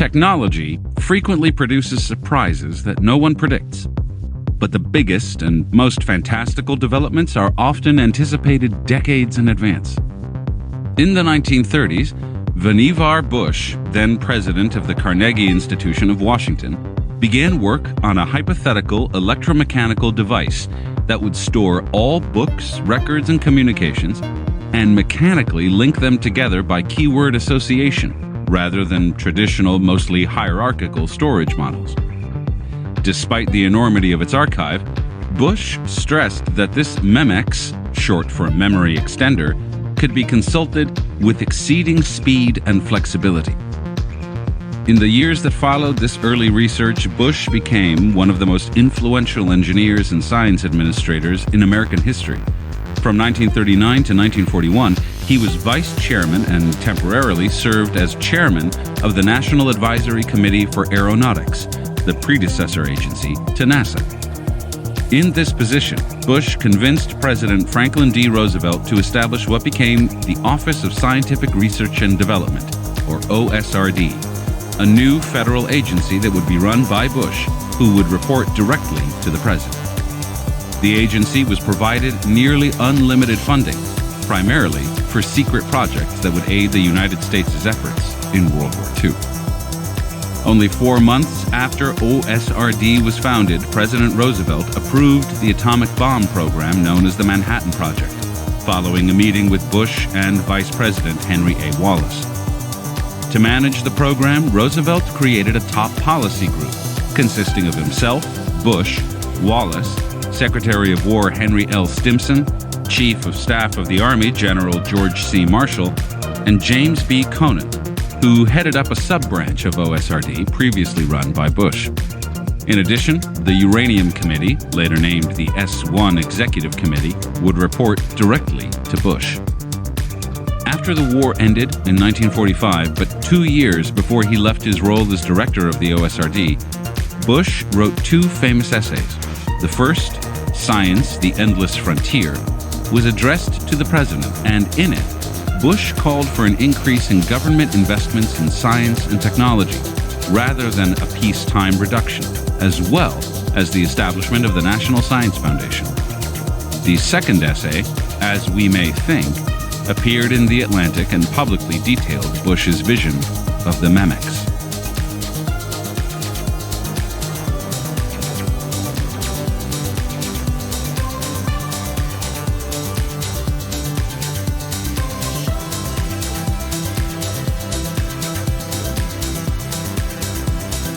Technology frequently produces surprises that no one predicts. But the biggest and most fantastical developments are often anticipated decades in advance. In the 1930s, Vannevar Bush, then president of the Carnegie Institution of Washington, began work on a hypothetical electromechanical device that would store all books, records, and communications and mechanically link them together by keyword association rather than traditional, mostly hierarchical storage models. Despite the enormity of its archive, Bush stressed that this MEMEX, short for memory extender, could be consulted with exceeding speed and flexibility. In the years that followed this early research, Bush became one of the most influential engineers and science administrators in American history. From 1939 to 1941, he was vice chairman and temporarily served as chairman of the National Advisory Committee for Aeronautics, the predecessor agency to NASA. In this position, Bush convinced President Franklin D. Roosevelt to establish what became the Office of Scientific Research and Development, or OSRD, a new federal agency that would be run by Bush, who would report directly to the president. The agency was provided nearly unlimited funding, primarily for secret projects that would aid the United States' efforts in World War II. Only 4 months after OSRD was founded, President Roosevelt approved the atomic bomb program known as the Manhattan Project, following a meeting with Bush and Vice President Henry A. Wallace. To manage the program, Roosevelt created a top policy group consisting of himself, Bush, Wallace, Secretary of War Henry L. Stimson, Chief of Staff of the Army General George C. Marshall, and James B. Conant, who headed up a sub-branch of OSRD previously run by Bush. In addition, the Uranium Committee, later named the S-1 Executive Committee, would report directly to Bush. After the war ended in 1945, but 2 years before he left his role as director of the OSRD, Bush wrote 2 famous essays. The first, Science, the Endless Frontier, was addressed to the president, and in it, Bush called for an increase in government investments in science and technology, rather than a peacetime reduction, as well as the establishment of the National Science Foundation. The second essay, As We May Think, appeared in The Atlantic and publicly detailed Bush's vision of the MEMEX.